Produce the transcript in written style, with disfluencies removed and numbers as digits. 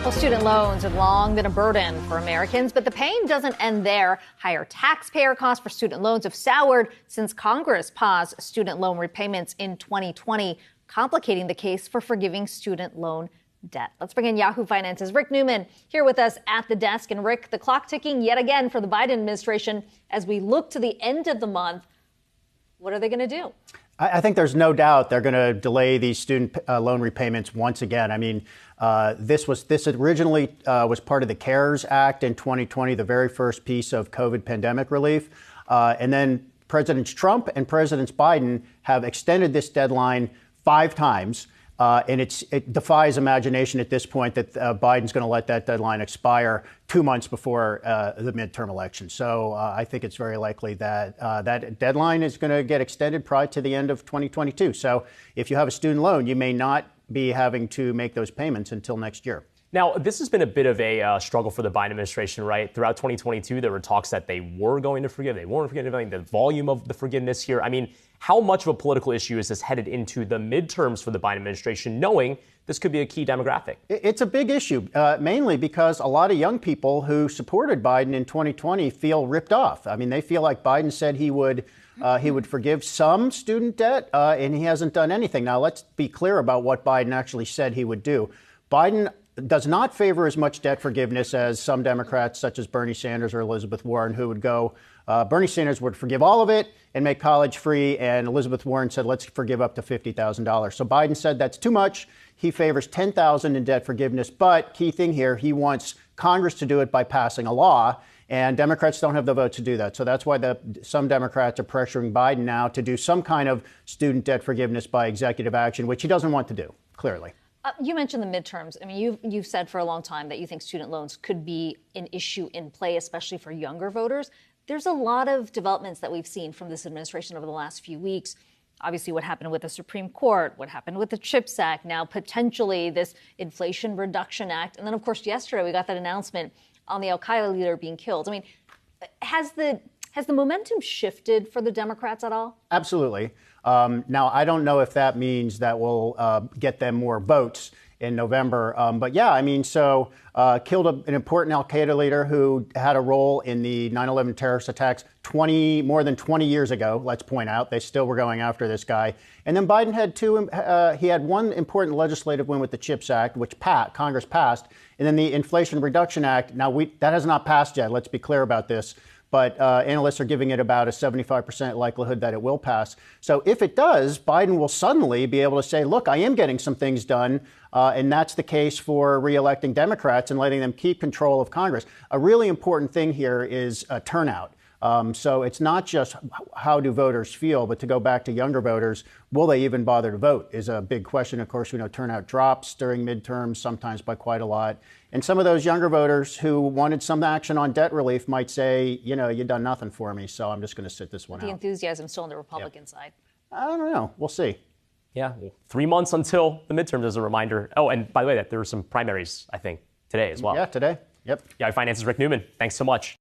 Well, student loans have long been a burden for Americans, but the pain doesn't end there. Higher taxpayer costs for student loans have soured since Congress paused student loan repayments in 2020, complicating the case for forgiving student loan debt. Let's bring in Yahoo Finance's Rick Newman here with us at the desk. And Rick, the clock ticking yet again for the Biden administration as we look to the end of the month. What are they going to do? I think there's no doubt they're going to delay these student loan repayments once again. I mean, this originally was part of the CARES Act in 2020, the very first piece of COVID pandemic relief. And then Presidents Trump and Presidents Biden have extended this deadline 5 times. And it defies imagination at this point that Biden's going to let that deadline expire 2 months before the midterm election. So I think it's very likely that that deadline is going to get extended prior to the end of 2022. So if you have a student loan, you may not be having to make those payments until next year. Now, this has been a bit of a struggle for the Biden administration, right? Throughout 2022, there were talks that they were going to forgive. They weren't forgiving. The volume of the forgiveness here. I mean, how much of a political issue is this headed into the midterms for the Biden administration, knowing this could be a key demographic? It's a big issue, mainly because a lot of young people who supported Biden in 2020 feel ripped off. I mean, they feel like Biden said he would forgive some student debt, and he hasn't done anything. Now, let's be clear about what Biden actually said he would do. Biden does not favor as much debt forgiveness as some Democrats, such as Bernie Sanders or Elizabeth Warren, who would go. Bernie Sanders would forgive all of it and make college free. And Elizabeth Warren said, let's forgive up to $50,000. So Biden said that's too much. He favors $10,000 in debt forgiveness. But key thing here, he wants Congress to do it by passing a law. And Democrats don't have the vote to do that. So that's why some Democrats are pressuring Biden now to do some kind of student debt forgiveness by executive action, which he doesn't want to do, clearly. You mentioned the midterms. I mean, you've said for a long time that you think student loans could be an issue in play, especially for younger voters. There's a lot of developments that we've seen from this administration over the last few weeks. Obviously, what happened with the Supreme Court, what happened with the CHIPS Act, now potentially this Inflation Reduction Act. And then, of course, yesterday we got that announcement on the al-Qaeda leader being killed. I mean, has the momentum shifted for the Democrats at all? Absolutely. Now, I don't know if that means that will get them more votes in November. But yeah, I mean, so killed an important al-Qaeda leader who had a role in the 9/11 terrorist attacks more than 20 years ago. Let's point out they still were going after this guy. And then Biden had he had one important legislative win with the CHIPS Act, which Congress passed, and then the Inflation Reduction Act. Now, that has not passed yet. Let's be clear about this. But analysts are giving it about a 75% likelihood that it will pass. So if it does, Biden will suddenly be able to say, look, I am getting some things done. And that's the case for reelecting Democrats and letting them keep control of Congress. A really important thing here is turnout. So it's not just how do voters feel, but to go back to younger voters, will they even bother to vote is a big question. Of course, we know turnout drops during midterms, sometimes by quite a lot. And some of those younger voters who wanted some action on debt relief might say, you know, you've done nothing for me, so I'm just going to sit this one out. The enthusiasm still on the Republican side. I don't know. We'll see. Yeah, 3 months until the midterms as a reminder. Oh, and by the way, there were some primaries, I think, today as well. Yeah, today. Yep. Yahoo Finance's Rick Newman. Thanks so much.